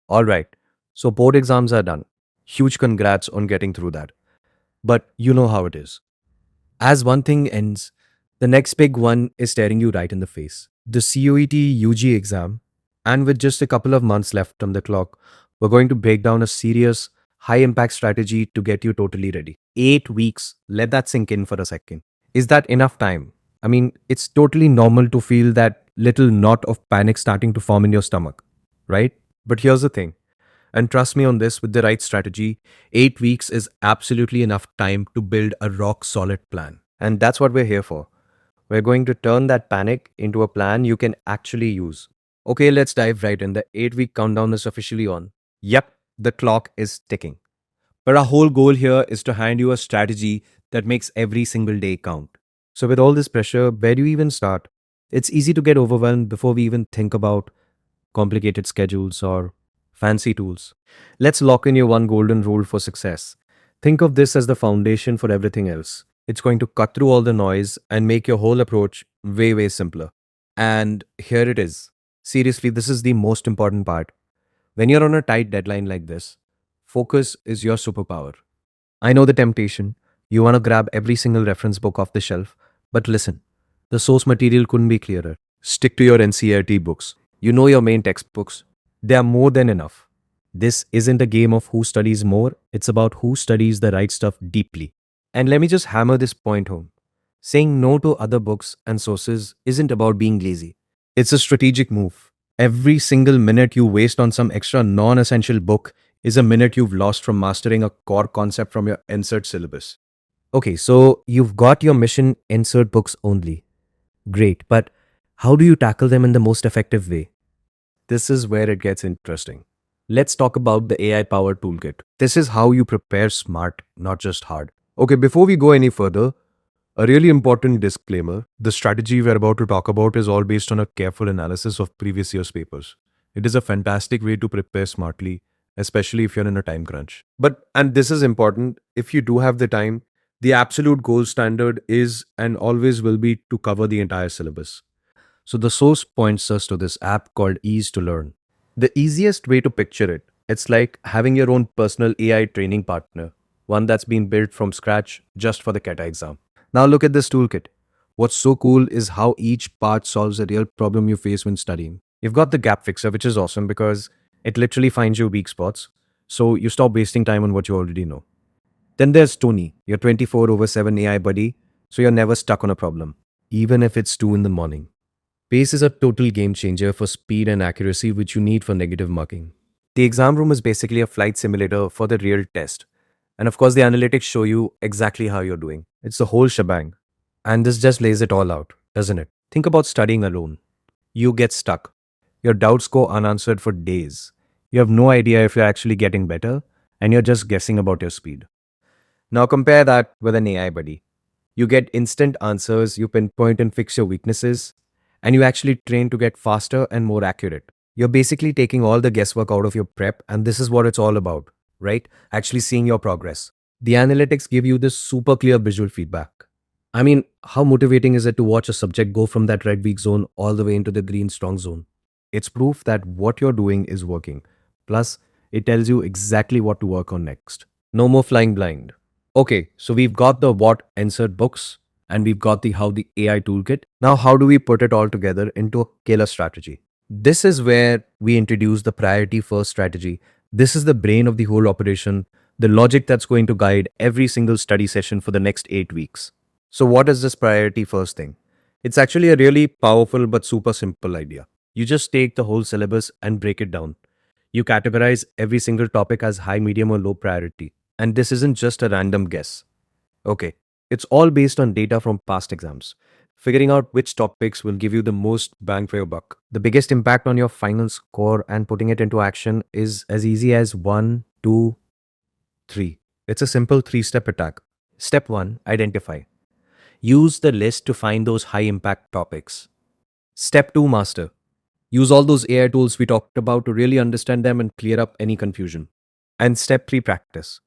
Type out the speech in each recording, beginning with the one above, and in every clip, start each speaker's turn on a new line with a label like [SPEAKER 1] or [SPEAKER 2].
[SPEAKER 1] All right, so board exams are done. Huge congrats on getting through that. But you know how it is. As one thing ends, the next big one is staring you right in the face. The COET UG exam. And with just a couple of months left on the clock, we're going to break down a serious, high impact strategy to get you totally ready. 8 weeks. Let that sink in for a second. Is that enough time? I mean, it's totally normal to feel that little knot of panic starting to form in your stomach, right? But here's the thing, and trust me on this, with the right strategy, 8 weeks is absolutely enough time to build a rock solid plan. And that's what we're here for. We're going to turn that panic into a plan you can actually use. Okay, let's dive right in. The 8 week countdown is officially on. Yep, the clock is ticking. But our whole goal here is to hand you a strategy that makes every single day count. So, with all this pressure, where do you even start? It's easy to get overwhelmed before we even think about complicated schedules or fancy tools. Let's lock in your one golden rule for success. Think of this as the foundation for everything else. It's going to cut through all the noise and make your whole approach way, way simpler. And here it is. Seriously, this is the most important part. When you're on a tight deadline like this, focus is your superpower. I know the temptation. You want to grab every single reference book off the shelf. But listen, the source material couldn't be clearer. Stick to your NCERT books. You know your main textbooks. They are more than enough. This isn't a game of who studies more, it's about who studies the right stuff deeply. And let me just hammer this point home. Saying no to other books and sources isn't about being lazy. It's a strategic move. Every single minute you waste on some extra non essential book is a minute you've lost from mastering a core concept from your insert syllabus. Okay, so you've got your mission insert books only. Great, but how do you tackle them in the most effective way? This is where it gets interesting. Let's talk about the AI powered toolkit. This is how you prepare smart, not just hard. Okay, before we go any further, a really important disclaimer: the strategy we're about to talk about is all based on a careful analysis of previous year's papers. It is a fantastic way to prepare smartly, especially if you're in a time crunch. But, and this is important, if you do have the time, the absolute gold standard is and always will be to cover the entire syllabus. So the source points us to this app called Ease to Learn. The easiest way to picture it, it's like having your own personal AI training partner, one that's been built from scratch just for the CATA exam. Now look at this toolkit. What's so cool is how each part solves a real problem you face when studying. You've got the gap fixer, which is awesome because it literally finds your weak spots, so you stop wasting time on what you already know. Then there's Tony, your 24 over 7 AI buddy, so you're never stuck on a problem, even if it's 2 in the morning. Pace is a total game changer for speed and accuracy, which you need for negative marking. The exam room is basically a flight simulator for the real test. And of course, the analytics show you exactly how you're doing. It's the whole shebang. And this just lays it all out, doesn't it? Think about studying alone. You get stuck. Your doubts go unanswered for days. You have no idea if you're actually getting better, and you're just guessing about your speed. Now compare that with an AI buddy. You get instant answers, you pinpoint and fix your weaknesses, and you actually train to get faster and more accurate. You're basically taking all the guesswork out of your prep, and this is what it's all about, right? Actually seeing your progress. The analytics give you this super clear visual feedback. I mean, how motivating is it to watch a subject go from that red weak zone all the way into the green strong zone? It's proof that what you're doing is working. Plus, it tells you exactly what to work on next. No more flying blind. Okay, so we've got the what insert books and we've got the how the AI toolkit. Now, how do we put it all together into a killer strategy? This is where we introduce the priority first strategy. This is the brain of the whole operation, the logic that's going to guide every single study session for the next 8 weeks. So, what is this priority first thing? It's actually a really powerful but super simple idea. You just take the whole syllabus and break it down. You categorize every single topic as high, medium, or low priority. And this isn't just a random guess. Okay, it's all based on data from past exams. Figuring out which topics will give you the most bang for your buck. The biggest impact on your final score and putting it into action is as easy as 1, 2, 3. It's a simple 3 step attack. Step 1, identify. Use the list to find those high impact topics. Step 2, master. Use all those AI tools we talked about to really understand them and clear up any confusion. And step 3, practice.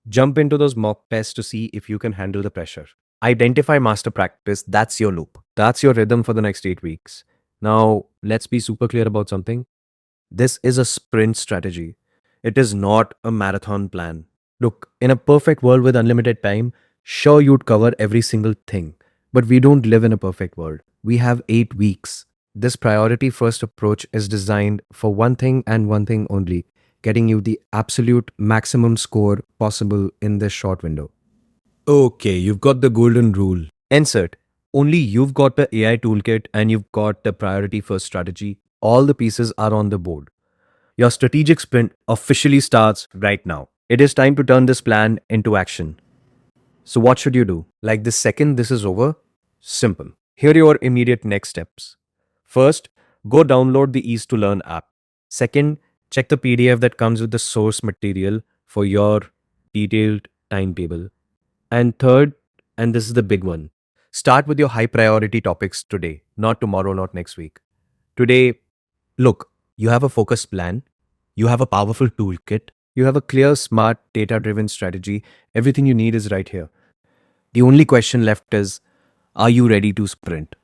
[SPEAKER 1] Jump into those mock tests to see if you can handle the pressure. Identify, master, practice. That's your loop. That's your rhythm for the next 8 weeks. Now, let's be super clear about something. This is a sprint strategy. It is not a marathon plan. Look, in a perfect world with unlimited time, sure you'd cover every single thing. But we don't live in a perfect world. We have 8 weeks. This priority first approach is designed for one thing and one thing only, getting you the absolute maximum score possible in this short window. Okay, you've got the golden rule. Insert. Only you've got the AI toolkit and you've got the priority first strategy. All the pieces are on the board. Your strategic sprint officially starts right now. It is time to turn this plan into action. So, what should you do? Like the second this is over? Simple. Here are your immediate next steps. First, go download the Ease to Learn app. Second, check the PDF that comes with the source material for your detailed timetable. And third, and this is the big one, start with your high priority topics today, not tomorrow, not next week. Today, look, you have a focused plan, you have a powerful toolkit, you have a clear, smart, data driven strategy. Everything you need is right here. The only question left is, are you ready to sprint?